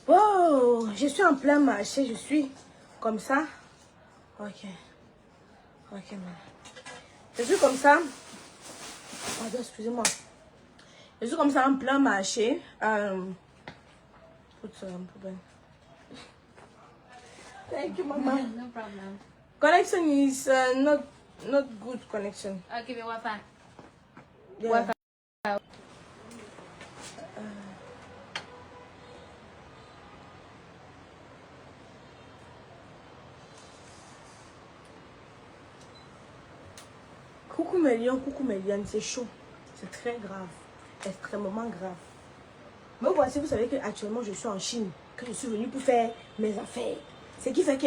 Oh, je suis en plein marché, je suis comme ça. Ok. Ok, man. Je suis comme ça. Pardon, excusez-moi. Je suis comme ça en plein marché. Put some problem. Thank you, Mama. No problem. Connection is not good connection. I'll give you Wi-Fi. Yeah. Wi-Fi. Coucou mes lions, c'est chaud. C'est très grave. Extrêmement grave. Mais voici, vous savez qu'actuellement je suis en Chine. Que je suis venue pour faire mes affaires. Ce qui fait que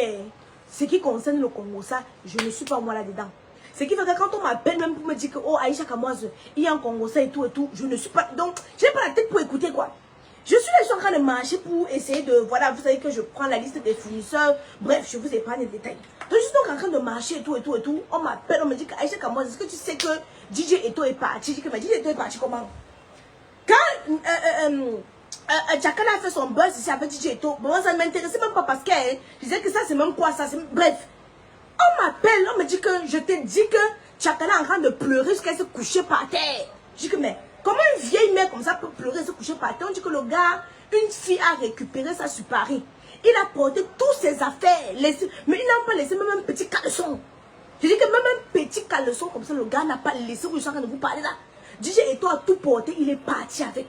ce qui concerne le Congo, ça, je ne suis pas moi là-dedans. Ce qui fait que quand on m'appelle même pour me dire que oh Aïcha Kamoise, il y a un Congo ça et tout, je ne suis pas. Donc, je n'ai pas la tête pour écouter quoi. Je suis là, je suis en train de marcher pour essayer de. Voilà, vous savez que je prends la liste des fournisseurs. Bref, je vous épargne les détails. Donc, je suis donc en train de marcher et tout. On m'appelle, on me dit que Aïcha Kamoise, est-ce que tu sais que DJ Eto est parti? Je dis que mais DJ Eto est parti comment? Quand Chakala a fait son buzz ici avec DJ Eto, bon, ça ne m'intéressait même pas parce que je disais que ça c'est même quoi ça, bref. On m'appelle, on me dit que je t'ai dit que Chakala est en train de pleurer jusqu'à se coucher par terre. Je dis que mais comment une vieille mère comme ça peut pleurer et se coucher par terre? On dit que le gars, une fille a récupéré ça sur Paris. Il a porté toutes ses affaires, mais il n'a pas laissé même un petit caleçon. Je dis que même un petit caleçon comme ça, le gars n'a pas laissé. Je suis en train de vous parler là. DJ Eto a tout porté, il est parti avec.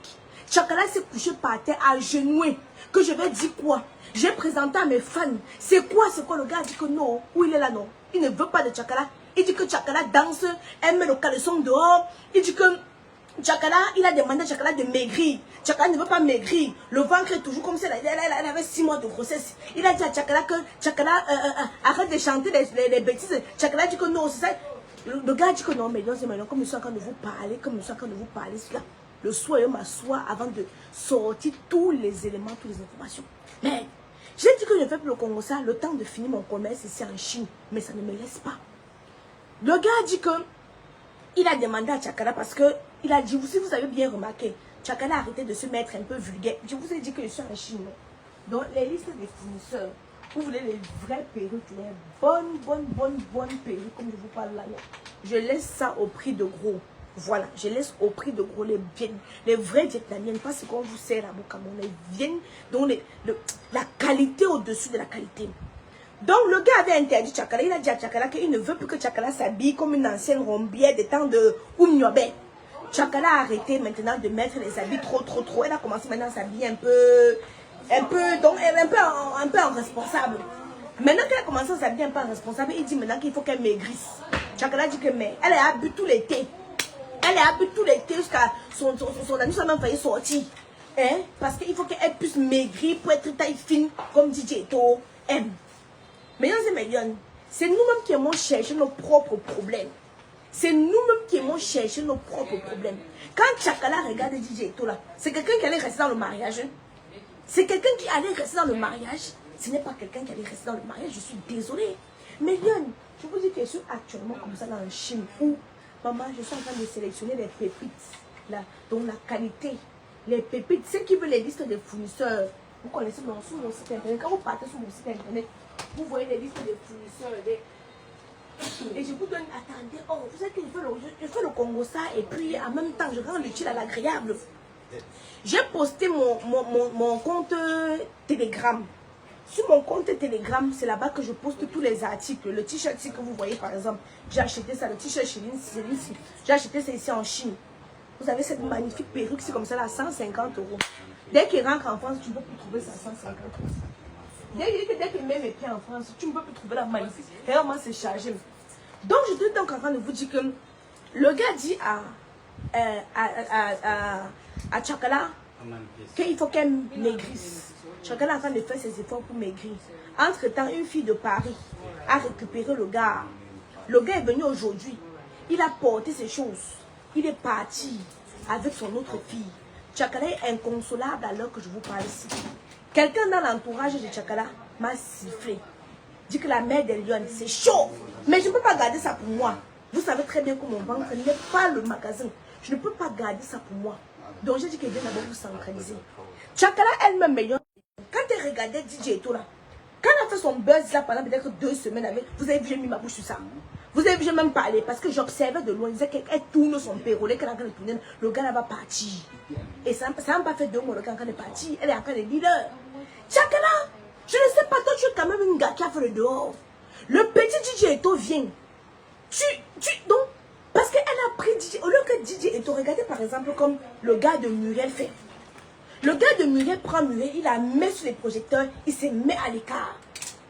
Chakala s'est couché par terre à genoux. Que je vais dire quoi? J'ai présenté à mes fans. C'est quoi le gars dit que non. Où il est là non? Il ne veut pas de Chakala. Il dit que Chakala danse, elle met le caleçon dehors. Il dit que Chakala, il a demandé à Chakala de maigrir. Chakala ne veut pas maigrir. Le ventre est toujours comme ça. Elle avait 6 mois de grossesse. Il a dit à Chakala que Chakala arrête de chanter les bêtises. Chakala dit que non, c'est ça. Le gars dit que non, mais non, c'est maintenant, comme je suis en train de vous parler, là, le soir, je m'assois avant de sortir tous les éléments, toutes les informations. Mais, j'ai dit que je ne fais plus le Congo ça, le temps de finir mon commerce ici en Chine, mais ça ne me laisse pas. Le gars a dit que, il a demandé à Chakala parce que, il a dit, si vous avez bien remarqué, Chakala a arrêté de se mettre un peu vulgaire. Je vous ai dit que je suis en Chine. Donc, les listes des fournisseurs, vous voulez les vraies perruques, les bonnes perruques, comme je vous parle là. Je laisse ça au prix de gros. Voilà, je laisse au prix de gros les vrais vietnamiennes, parce qu'on vous sert à Bokamon, les viennent, donc la qualité au-dessus de la qualité. Donc, le gars avait interdit Chakala. Il a dit à Chakala qu'il ne veut plus que Chakala s'habille comme une ancienne rombière des temps de Oumniobe. Chakala a arrêté maintenant de mettre les habits trop. Elle a commencé maintenant à s'habiller un peu, donc un peu en responsable. Maintenant qu'elle a commencé à s'habiller un peu en responsable, il dit maintenant qu'il faut qu'elle maigrisse. Chakala dit que mais elle a bu tout l'été. Elle a bu tout l'été jusqu'à son ami soit même failli sortir. Hein? Parce qu'il faut qu'elle puisse maigrir pour être taille fine comme DJ Eto aime. Mesdames et messieurs, c'est nous-mêmes qui aimons chercher nos propres problèmes. C'est nous-mêmes qui aimons chercher nos propres problèmes. Quand Chakala regarde DJ Eto là, c'est quelqu'un qui allait rester dans le mariage. C'est quelqu'un qui allait rester dans le mariage. Ce n'est pas quelqu'un qui allait rester dans le mariage. Je suis désolée. Mais Lyon, je vous dis que je suis actuellement comme ça dans la Chine où, maman, je suis en train de sélectionner les pépites. Là, donc la qualité. Les pépites. Ceux qui veulent les listes des fournisseurs. Vous connaissez sur mon site internet. Quand vous partez sur mon site internet, vous voyez les listes des fournisseurs. Et je vous donne, attendez, oh, vous savez que je fais le Congo ça et puis en même temps, je rends l'utile à l'agréable. J'ai posté mon compte Telegram. Sur mon compte Telegram, c'est là-bas que je poste tous les articles. Le t-shirt que vous voyez par exemple, j'ai acheté ça, le t-shirt chez Lindsay. J'ai acheté ça ici en Chine. Vous avez cette magnifique perruque, c'est comme ça là, 150 €. Dès qu'il rentre en France, tu ne peux plus trouver ça à 150 €. Dès qu'il met mes pieds en France, tu ne peux plus trouver la magnifique. Réellement, c'est chargé. Donc, je suis donc en train de vous dire que le gars dit à Chakala qu'il faut qu'elle maigrisse. Chakala est en train de faire ses efforts pour maigrir. Entre-temps, une fille de Paris a récupéré le gars. Le gars est venu aujourd'hui. Il a porté ses choses. Il est parti avec son autre fille. Chakala est inconsolable à l'heure que je vous parle ici. Quelqu'un dans l'entourage de Chakala m'a sifflé. Dit que la mère des lions, c'est chaud. Mais je ne peux pas garder ça pour moi. Vous savez très bien que mon ventre n'est pas le magasin. Je ne peux pas garder ça pour moi. Donc j'ai dit qu'elle vient d'abord vous centraliser. Chakala elle-même, quand regardé DJ Eto là. Quand elle a fait son buzz là pendant peut-être 2 semaines avec, vous avez vu, j'ai mis ma bouche sur ça. Vous avez vu, j'ai même parlé parce que j'observais de loin. Il disait qu'elle tourne son pérolet, qu'elle est en train de tourner. Le gars là va partir. Et ça n'a pas fait 2 mois, le gars est en train de partir. Elle est en train de dire, Chakala, je ne sais pas, toi tu es quand même une gars qui a fait le dehors. Le petit DJ Eto vient. Donc, parce qu'elle a pris DJ, au lieu que DJ Eto, regardez par exemple comme le gars de Muriel fait. Le gars de Muriel prend Muriel, il la met sur les projecteurs, il se met à l'écart.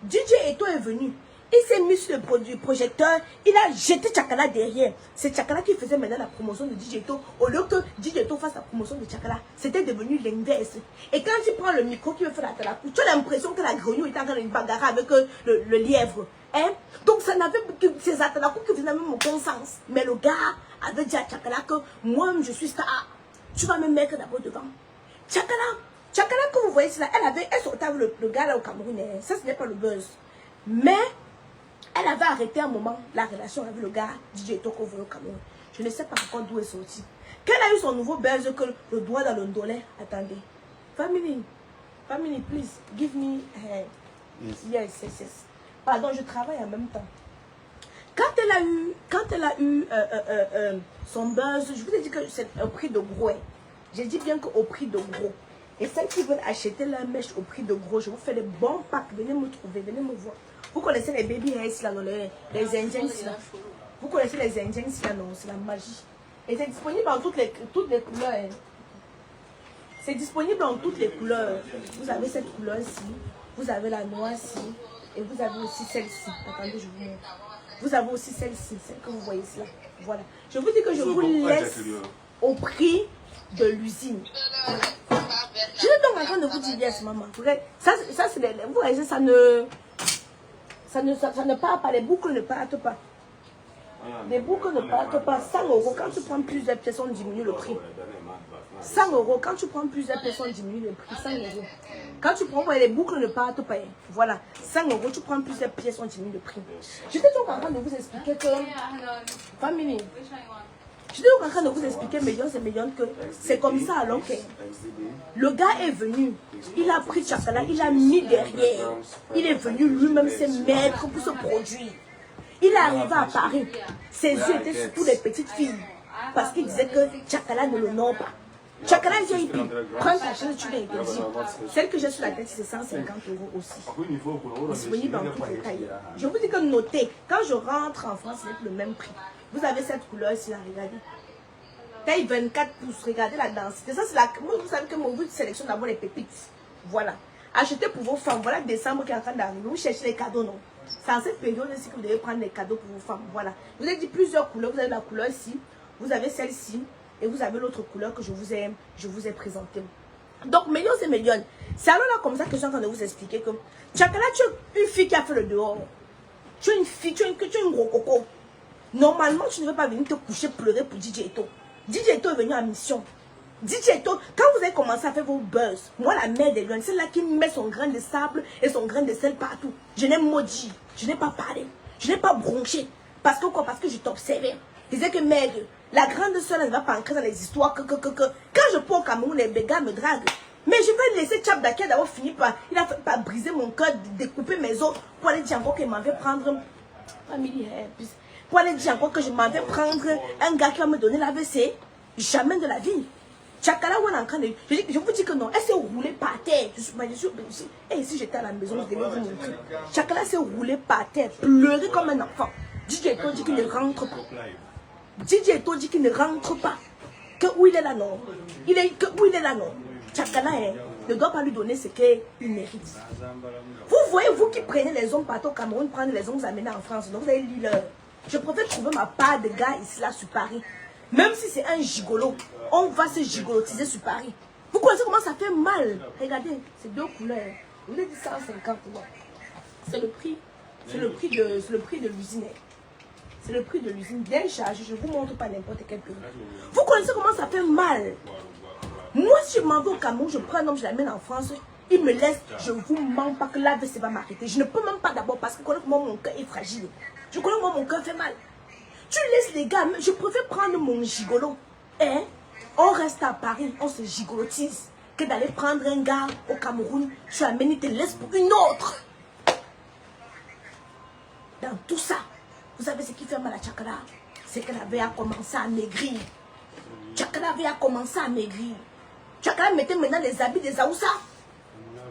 DJ Eto est venu, il s'est mis sur le projecteur, il a jeté Chakala derrière. C'est Chakala qui faisait maintenant la promotion de DJ Eto. Au lieu que DJ Eto fasse la promotion de Chakala, c'était devenu l'inverse. Et quand tu prends le micro qui veut faire la talakou, tu as l'impression que la grenouille est en train de bagarrer avec le lièvre. Hein? Donc ça n'avait que ces atalakou qui faisaient même aucun sens. Mais le gars avait dit à Chakala que moi je suis star. Tu vas me mettre d'abord devant. Chakala que vous voyez cela, elle sortait avec le gars là au Cameroun. Ça ce n'est pas le buzz. Mais elle avait arrêté un moment la relation avec le gars DJ Eto qu'on voyait au Cameroun. Je ne sais pas encore d'où est sorti. Quand elle a eu son nouveau buzz que le doigt dans le dollar, attendez. Family, please, give me yes. Pardon, je travaille en même temps. Quand elle a eu son buzz, je vous ai dit que c'est au prix de gros. J'ai dit bien qu'au prix de gros. Et celles qui veulent acheter la mèche au prix de gros, je vous fais des bons packs. Venez me trouver, venez me voir. Vous connaissez les baby hairs là, les Indiens là. Vous connaissez les Indiens là, non, c'est la magie. Et c'est disponible en toutes les couleurs. C'est disponible en toutes les couleurs. Vous avez cette couleur-ci, vous avez la noire-ci, et vous avez aussi celle-ci. Attendez, je vous montre. Vous avez aussi celle-ci, celle que vous voyez là. Voilà. Je vous dis que je vous laisse au prix de l'usine. Je suis donc en train de vous dire, yes, maman. Ça c'est vous voyez, ça ne part pas, les boucles ne partent pas. Les boucles ne partent pas. 100 €, quand tu prends plusieurs pièces, on diminue le prix. 100 €, quand tu prends plusieurs pièces, on diminue le prix. 100 €. Quand tu prends, les boucles ne partent pas. Voilà. 100 €, tu prends plusieurs pièces, on diminue le prix. J'étais donc en train de vous expliquer que... Famille. J'étais donc en train de vous expliquer, que c'est comme ça alors que le gars est venu, il a pris Chakala, il a mis derrière, il est venu lui-même se mettre pour se produire. Il est arrivé à Paris, ses yeux étaient sur toutes les petites filles, parce qu'il disait que Chakala ne le nomme pas. Chakala dit, prends ta chaise, tu l'as dit. Celle que j'ai sur la tête, c'est 150 € aussi. Disponible en toutes les tailles. Je vous dis que notez, quand je rentre en France, c'est le même prix. Vous avez cette couleur ici, là, regardez. Taille 24 pouces, regardez la densité. Ça, c'est la... Vous savez que mon but de sélection d'abord les pépites. Voilà. Achetez pour vos femmes. Voilà décembre qui est en train d'arriver. Vous cherchez les cadeaux, non? C'est en cette période-ci que vous devez prendre les cadeaux pour vos femmes. Voilà. Je vous ai dit plusieurs couleurs. Vous avez la couleur ici. Vous avez celle-ci. Et vous avez l'autre couleur que je vous ai présentée. Donc, millions et millions. C'est alors là comme ça que je suis en train de vous expliquer que Chakala, tu es une fille qui a fait le dehors. Tu es une fille, tu es un gros coco. Normalement, tu ne veux pas venir te coucher pleurer pour DJ Eto. DJ Eto est venu en mission. DJ Eto, quand vous avez commencé à faire vos buzz, moi la mère des lions, c'est là qui met son grain de sable et son grain de sel partout. Je n'ai maudit, je n'ai pas parlé, je n'ai pas bronché. Parce que quoi? Parce que je t'observais. Je disais que merde, la grande soeur ne va pas entrer dans les histoires que quand je prends au Cameroun, les gars me draguent. Mais je vais laisser Chap Dakia d'avoir fini par, il a fait par briser mon cœur, découper mes os pour aller dire encore qu'il m'avait prendre famille. Pour aller dire encore que je m'en vais prendre un gars qui va me donner l'AVC. Jamais de la vie. Chakala, on est en train de... Je vous dis que non, elle s'est roulée par terre. Et si j'étais à la maison, je devais vous montrer. Chakala s'est roulée par terre, pleurer comme un enfant. DJ Eto dit qu'il ne rentre pas. DJ Eto dit qu'il ne rentre pas. Que où il est là, non. Où il est là, non. Chakala ne doit pas lui donner ce qu'il mérite. Vous voyez, vous qui prenez les hommes partout au Cameroun, prenez les hommes, vous amenez en France. Donc vous allez lire leur... Je préfère trouver ma part de gars ici là sur Paris. Même si c'est un gigolo, on va se gigolotiser sur Paris. Vous connaissez comment ça fait mal? Regardez, c'est 2 couleurs. Vous avez dit 150 €. C'est le prix. C'est le prix de l'usine. C'est le prix de l'usine bien chargé. Je ne vous montre pas n'importe quel prix. Vous connaissez comment ça fait mal? Moi, si je m'en vais au Cameroun, je prends un homme, je l'amène en France. Il me laisse, je vous mens pas que l'AVC va m'arrêter. Je ne peux même pas d'abord parce que moi, mon cœur est fragile. Je connais moi, mon cœur fait mal. Tu laisses les gars, je préfère prendre mon gigolo. Et on reste à Paris, on se gigolotise. que d'aller prendre un gars au Cameroun, tu amènes, il te laisse pour une autre. Dans tout ça, vous savez ce qui fait mal à Tchakala? C'est qu'elle avait commencé à maigrir. Tchakala avait commencé à maigrir. Tchakala mettait maintenant les habits des Aoussa.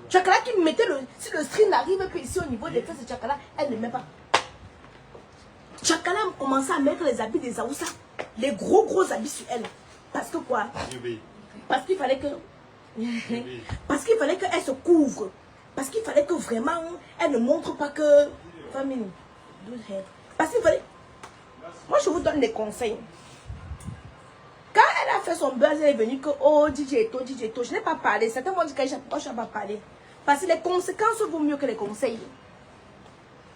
Tchakala qui mettait le... Si le string arrive ici au niveau des fesses de Tchakala, elle ne met pas. Tchakala commençait à mettre les habits des Aoussa. Les gros habits sur elle. Parce que quoi? Parce qu'il fallait que... Parce qu'il fallait qu'elle se couvre. Parce qu'il fallait que vraiment, elle ne montre pas que... Famille. Parce qu'il fallait... Moi, je vous donne des conseils. Quand elle a fait son buzz, elle est venue que... Oh, DJ Eto. Je n'ai pas parlé. Certains vont dire que je n'ai pas parlé. Parce que les conséquences vaut mieux que les conseils.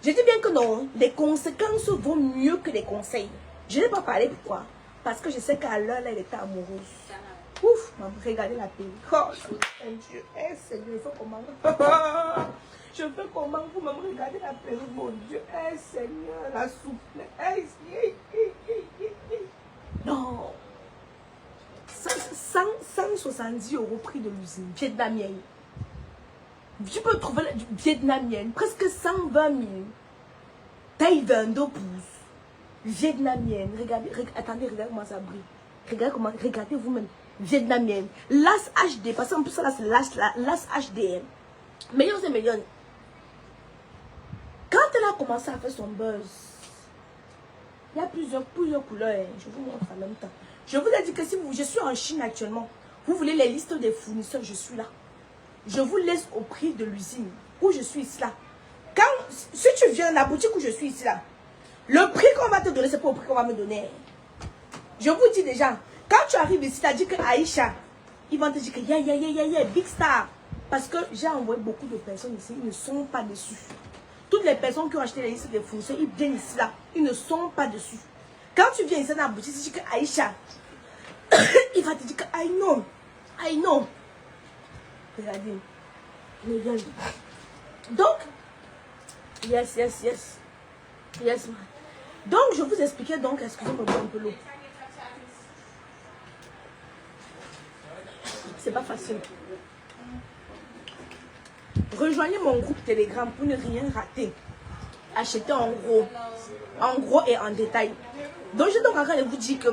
Je dis bien que non. Les conséquences vaut mieux que les conseils. Je n'ai pas parlé. Pourquoi? Parce que je sais qu'à l'heure, elle était amoureuse. Ouf, regardez la paix. Oh, mon Dieu. Eh, Seigneur, je fais comment? Je fais comment vous me regardez la paix, mon Dieu. Eh, Seigneur, la souplesse. Non. 170 € prix de l'usine vietnamienne. Tu peux trouver du vietnamienne, presque 120 000. Taille 22 pouces. Vietnamienne. Regardez, attendez, regardez comment ça brille. Regardez vous-même. Vietnamienne. Las HD, parce qu'en plus ça là c'est Las HD. Millions et millions. Quand elle a commencé à faire son buzz, il y a plusieurs couleurs. Je vous montre en même temps. Je vous ai dit que si je suis en Chine actuellement, vous voulez les listes des fournisseurs, je suis là. Je vous laisse au prix de l'usine où je suis ici là. Si tu viens dans la boutique où je suis ici là, le prix qu'on va te donner, c'est pas au prix qu'on va me donner. Je vous dis déjà, quand tu arrives ici, tu as dit que Aïcha, ils vont te dire que yeah, big star. Parce que j'ai envoyé beaucoup de personnes ici, ils ne sont pas dessus. Toutes les personnes qui ont acheté les listes des fournisseurs, ils viennent ici là, ils ne sont pas dessus. Quand tu viens ici dans la boutique, tu dis que Aïcha, il va te dire que I know. Regardez. Donc, yes, man. Donc, je vous expliquais donc, excusez-moi un peu l'eau. C'est pas facile. Rejoignez mon groupe Telegram pour ne rien rater. Achetez en gros et en détail. Donc, je dois encore vous dire que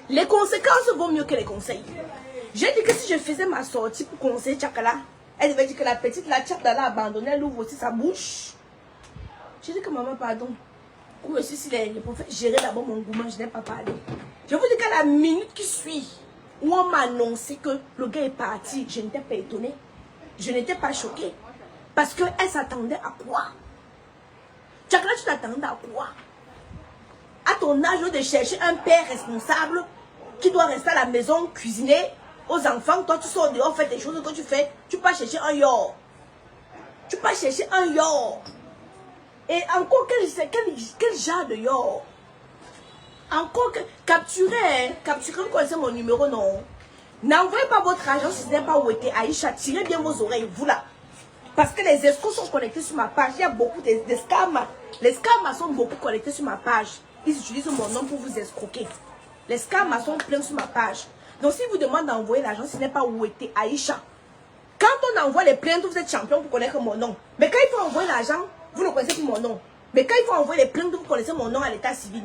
les conséquences vaut mieux que les conseils. J'ai dit que si je faisais ma sortie pour conseiller Tchakala, elle devait dire que la petite, la Tchakala a abandonné, elle ouvre aussi sa bouche. J'ai dit que maman, pardon. Où je suis si les prophètes gérer d'abord mon gourmand, je n'ai pas parlé. Je vous dis qu'à la minute qui suit, où on m'a annoncé que le gars est parti, je n'étais pas étonnée. Je n'étais pas choquée. Parce qu'elle s'attendait à quoi? Tchakala, tu t'attendais à quoi? À ton âge de chercher un père responsable qui doit rester à la maison, cuisiner aux enfants. Toi, tu sors dehors, fais des choses que tu fais. Tu pars chercher un yor. Et encore, quel genre de yor? Encore, capturez, vous connaissez mon numéro, non? N'envoyez pas votre argent si ce n'est pas où était Aïcha. Tirez bien vos oreilles, vous là. Parce que les escrocs sont connectés sur ma page. Il y a beaucoup de scams. Les scams sont beaucoup connectés sur ma page. Ils utilisent mon nom pour vous escroquer. Les scams sont pleins sur ma page. Donc si vous demandez d'envoyer l'argent, ce n'est pas où était Aïcha. Quand on envoie les plaintes, vous êtes champion pour connaître mon nom. Mais quand il faut envoyer l'argent, vous ne connaissez plus mon nom. Mais quand il faut envoyer les plaintes, vous connaissez mon nom à l'état civil.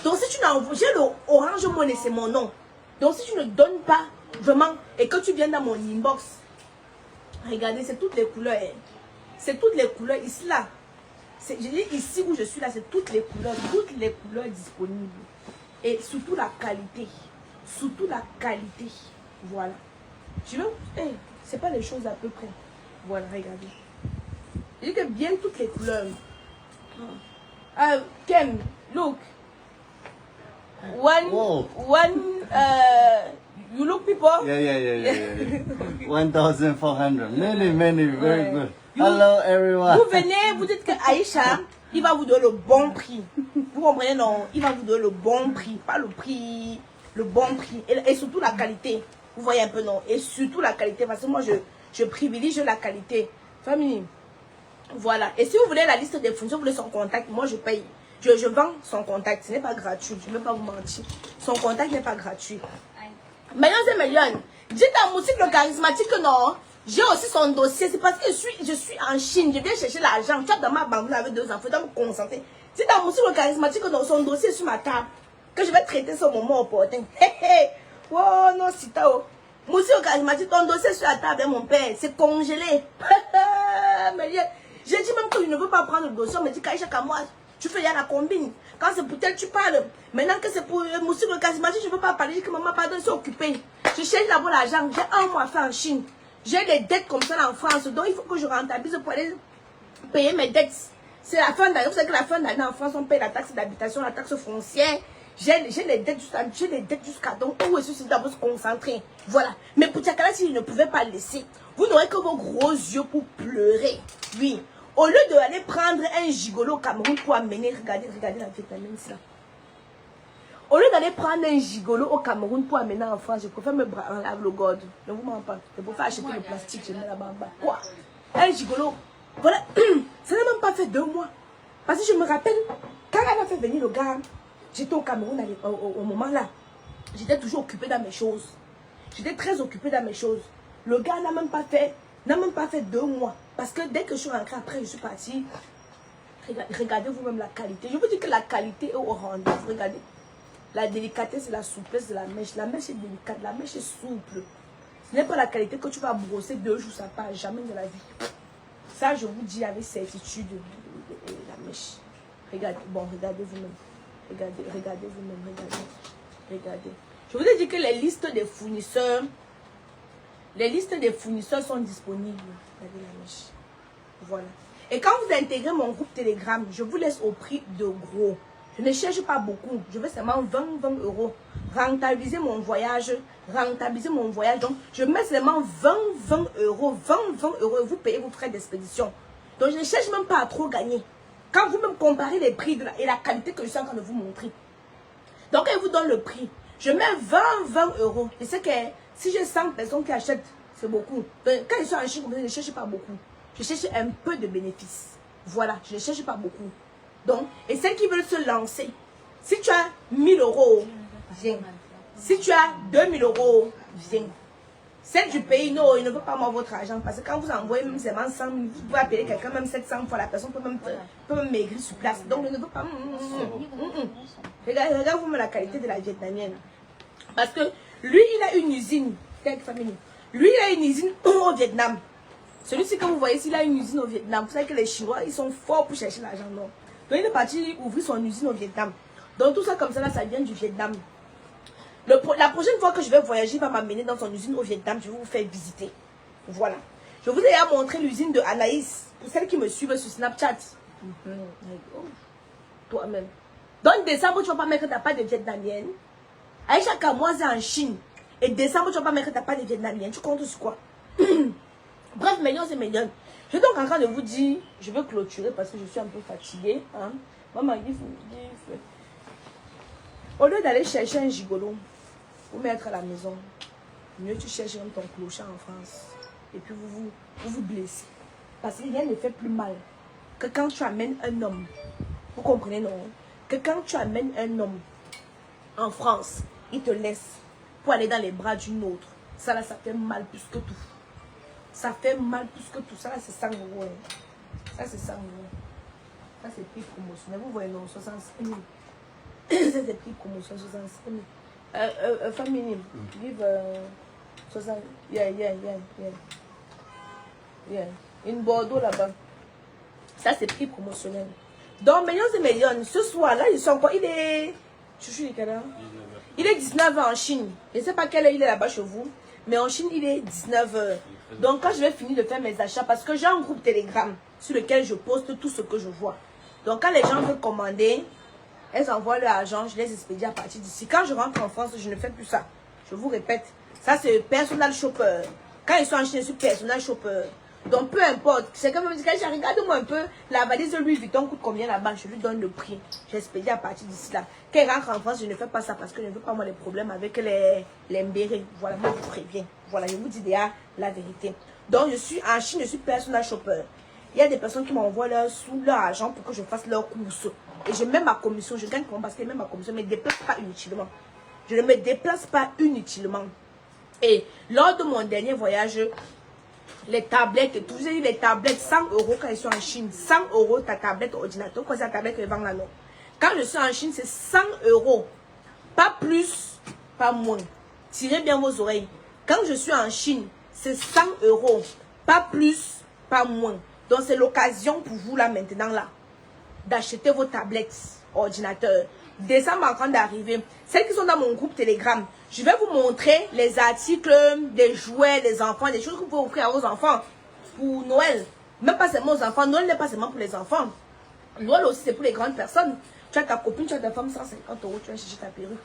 Donc si tu n'envoies, j'ai le Orange Money, c'est mon nom. Donc si tu ne donnes pas vraiment et que tu viens dans mon inbox, regardez, c'est toutes les couleurs. C'est toutes les couleurs ici là. Je dis ici où je suis là, c'est toutes les couleurs disponibles. Et surtout la qualité. Voilà. Je veux, c'est pas les choses à peu près. Voilà, regardez. Je dis que bien toutes les couleurs. Ken, look. You look people? Yeah. 1,400. Many, very good. Hello, everyone. Vous venez, vous dites que Aïcha, il va vous donner le bon prix. Vous comprenez, non? Il va vous donner le bon prix. Pas le prix, le bon prix. Et surtout la qualité. Vous voyez un peu, non? Et surtout la qualité. Parce que moi, je privilégie la qualité. Famille. Voilà. Et si vous voulez la liste des fournisseurs, vous voulez son contact, moi, je paye. Je vends son contact. Ce n'est pas gratuit. Je ne vais pas vous mentir. Son contact n'est pas gratuit. Millions et millions. Dites à Moustique le charismatique que non. J'ai aussi son dossier. C'est parce que je suis en Chine. Je viens chercher l'argent. Tu as dans ma banque avec 2 enfants. Je dois me concentrer. Dites à Moustique le charismatique que non, son dossier est sur ma table. Que je vais traiter ce moment opportun. Oh non, c'est tao. Moustique le charismatique, ton dossier est sur la table, mon père. C'est congelé. Mais j'ai dit même que je ne veux pas prendre le dossier. On me dit qu'Aïcha Kamoua, tu fais la combine. Quand c'est pour tel, tu parles. Maintenant que c'est pour Moustique le charismatique, je ne veux pas parler. Je dis que maman, pardon, je suis occupée. Je cherche d'abord l'argent. J'ai 1 mois à faire en Chine. J'ai des dettes comme ça en France. Donc il faut que je rentabilise pour aller payer mes dettes. C'est la fin d'année. Vous savez que la fin d'année en France, on paye la taxe d'habitation, la taxe foncière. J'ai les dettes jusqu'à donc où est-ce que c'est d'abord se concentrer. Voilà. Mais pour Tchakala, si je ne pouvais pas le laisser, vous n'aurez que vos gros yeux pour pleurer. Oui. Au lieu d'aller prendre un gigolo au Cameroun pour amener, regardez la vitamine là. Au lieu d'aller prendre un gigolo au Cameroun pour amener en France, je préfère me branler le god. Ne vous mens pas. Je préfère acheter le plastique, je mets là-bas en bas. Quoi? Un gigolo. Voilà. Ça n'a même pas fait 2 mois. Parce que je me rappelle, quand elle a fait venir le gars, j'étais au Cameroun au moment là. J'étais toujours occupée dans mes choses. J'étais très occupée dans mes choses. Le gars n'a même pas fait 2 mois. Parce que dès que je suis rentrée après, je suis partie. Regardez vous-même la qualité. Je vous dis que la qualité est au rendez-vous. Regardez. La délicatesse et la souplesse de la mèche. La mèche est délicate, la mèche est souple. Ce n'est pas la qualité que tu vas brosser 2 jours, ça part jamais de la vie. Ça, je vous dis avec certitude, la mèche. Regardez, bon, regardez vous-même. Regardez vous-même, regardez. Je vous ai dit que les listes des fournisseurs sont disponibles. Regardez la mèche. Voilà. Et quand vous intégrez mon groupe Telegram, je vous laisse au prix de gros. Je ne cherche pas beaucoup. Je veux seulement 20 euros. Rentabiliser mon voyage. Donc, je mets seulement 20 euros. 20 euros et vous payez vos frais d'expédition. Donc, je ne cherche même pas à trop gagner. Quand vous me comparez les prix et la qualité que je suis en train de vous montrer. Donc, elle vous donne le prix. Je mets 20 euros. Je sais que si j'ai 100 personnes qui achètent, c'est beaucoup. Donc, quand je suis en Chine, je ne cherche pas beaucoup. Je cherche un peu de bénéfices. Voilà, je ne cherche pas beaucoup. Donc, et celles qui veulent se lancer, si tu as 1000 euros, viens. Si tu as 2000 euros, viens. Celle du pays, non, il ne veut pas avoir votre argent. Parce que quand vous envoyez même seulement 100 000, vous pouvez appeler quelqu'un même 700 fois, la personne peut même maigrir sur place. Donc, il ne veut pas. Regardez-vous la qualité de la vietnamienne. Parce que lui, il a une usine. Lui, il a une usine au Vietnam. Celui-ci que vous voyez, s'il a une usine au Vietnam, vous savez que les Chinois, ils sont forts pour chercher l'argent, non? Donc, il est parti ouvrir son usine au Vietnam. Donc, tout ça comme ça, là, ça vient du Vietnam. La prochaine fois que je vais voyager, il va m'amener dans son usine au Vietnam. Je vais vous faire visiter. Voilà. Je vous ai déjà montré l'usine de Anaïs. Pour celles qui me suivent sur Snapchat. Toi-même. Donc, décembre, tu ne vas pas mettre ta part de vietnamienne. Aïcha Kamoua, c'est en Chine. Et décembre, tu ne vas pas mettre ta part de vietnamienne. Tu comptes sur quoi? Bref, millions, c'est millions. Je suis donc en train de vous dire, je vais clôturer parce que je suis un peu fatiguée. Hein? Maman, il faut. Au lieu d'aller chercher un gigolo pour mettre à la maison, mieux tu cherches même ton clochard en France. Et puis vous vous blessez. Parce que rien ne fait plus mal que quand tu amènes un homme. Vous comprenez, non? Que quand tu amènes un homme en France, il te laisse pour aller dans les bras d'une autre. Ça là, ça fait mal plus que tout. Ça fait mal plus que tout. Ça là, c'est 100 euros. Hein. Ça, c'est 100 euros. Ça, c'est prix promotionnel. Vous voyez, non, 65 000. Ça, c'est prix promotion, 65 000. Famille, give 60. Yeah. Une Bordeaux là-bas. Ça, c'est prix promotionnel. Donc, millions et millions. Ce soir, là, ils sont quoi? Il est. Il est 19h en Chine. Je ne sais pas quelle heure il est là-bas chez vous. Mais en Chine, il est 19h. Donc, quand je vais finir de faire mes achats, parce que j'ai un groupe Telegram sur lequel je poste tout ce que je vois. Donc, quand les gens veulent commander, elles envoient leur argent, je les expédie à partir d'ici. Quand je rentre en France, je ne fais plus ça. Je vous répète, ça c'est personal shopper. Quand ils sont en Chine, je suis personal shopper. Donc, peu importe. C'est comme me dit, regarde-moi un peu, la valise Louis Vuitton coûte combien là-bas? Je lui donne le prix. J'expédie à partir d'ici là. Quand il rentre en France, je ne fais pas ça parce que je ne veux pas avoir les problèmes avec les mbérés. Voilà, moi je vous préviens. Voilà, je vous dis déjà la vérité. Donc, je suis en Chine, je suis personal shopper. Il y a des personnes qui m'envoient leur argent pour que je fasse leurs courses. Et je mets ma commission, je gagne parce que même ma commission ne me déplace pas inutilement. Je ne me déplace pas inutilement. Et lors de mon dernier voyage, les tablettes et tout, j'ai dit les tablettes, 100 € quand je suis en Chine. 100 € ta tablette ordinateur, quoi c'est la tablette que je vends là, non. Quand je suis en Chine, c'est 100 €. Pas plus, pas moins. Tirez bien vos oreilles. Quand je suis en Chine, c'est 100 €. Pas plus, pas moins. Donc c'est l'occasion pour vous là maintenant là d'acheter vos tablettes ordinateurs. Décembre en train d'arriver. Celles qui sont dans mon groupe Telegram, je vais vous montrer les articles des jouets, des enfants, des choses que vous pouvez offrir à vos enfants pour Noël. Même pas seulement aux enfants. Noël n'est pas seulement pour les enfants. Noël aussi c'est pour les grandes personnes. Tu as ta copine, tu as ta femme, 150 €, tu vas chercher ta perruque.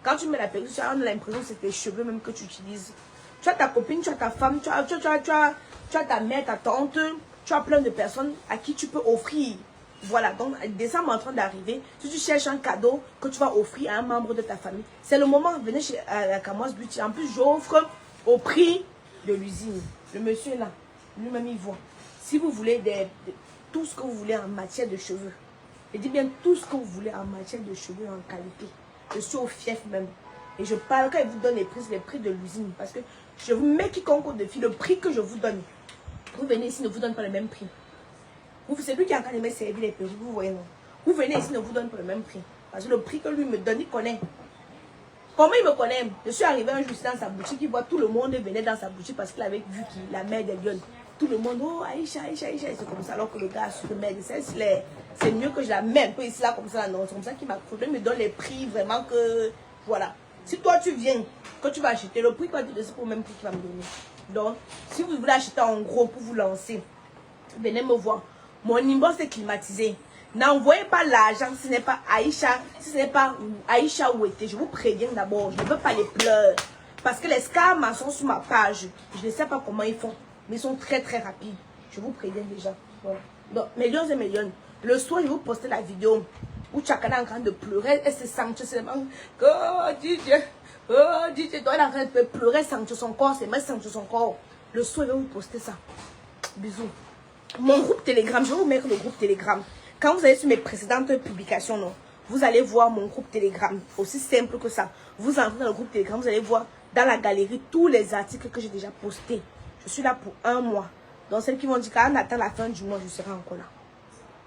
Quand tu mets la perruque, tu as l'impression que c'est tes cheveux même que tu utilises. Tu as ta copine, tu as ta femme, tu as ta mère, ta tante, tu as plein de personnes à qui tu peux offrir. Voilà, donc décembre en train d'arriver, si tu cherches un cadeau que tu vas offrir à un membre de ta famille, c'est le moment, venez chez la Kamoise Beauty. En plus, j'offre au prix de l'usine. Le monsieur est là, lui-même il voit. Si vous voulez tout ce que vous voulez en matière de cheveux, je dis bien tout ce que vous voulez en matière de cheveux en qualité, je suis au fief même. Et je parle quand il vous donne les prix de l'usine, parce que je vous mets quiconque au défi, le prix que je vous donne, vous venez ici, ne vous donne pas le même prix. C'est lui qui est en train de me servir les perruques, vous voyez non. Vous venez ici, ne vous donne pas le même prix. Parce que le prix que lui me donne, il connaît. Comment il me connaît? Je suis arrivé un jour dans sa boutique, il voit tout le monde venait dans sa boutique parce qu'il avait vu la mère des lions. Tout le monde, oh Aïcha, Aïcha, Aïcha, c'est comme ça. Alors que le gars a su que mère, c'est mieux que je la mets un peu ici là comme ça. Non, c'est comme ça qu'il m'a trouvé, il me donne les prix vraiment que, voilà. Si toi tu viens, que tu vas acheter, le prix qu'il va te donner, c'est pour le même prix qu'il va me donner. Donc, si vous voulez acheter en gros pour vous lancer, venez me voir. Mon inbox est climatisé. N'envoyez pas l'argent si ce n'est pas Aïcha, si ce n'est pas Aïcha Ouetté. Je vous préviens d'abord, je ne veux pas les pleurs. Parce que les scams sont sur ma page. Je ne sais pas comment ils font, mais ils sont très très rapides. Je vous préviens déjà. Voilà. Donc, millions et millions. Le soir, je vais vous poster la vidéo où Chakana est en train de pleurer. Elle se sent seulement. Oh DJ, toi, elle est en train de pleurer, sentir son corps, c'est mal sentir son corps. Le soir, je vais vous poster ça. Bisous. Mon groupe Telegram, je vais vous mettre le groupe Telegram. Quand vous allez sur mes précédentes publications, non, vous allez voir mon groupe Telegram. Aussi simple que ça. Vous entrez dans le groupe Telegram, vous allez voir dans la galerie tous les articles que j'ai déjà postés. Je suis là pour 1 mois. Donc celles qui vont dire qu'en attendant la fin du mois, je serai encore là.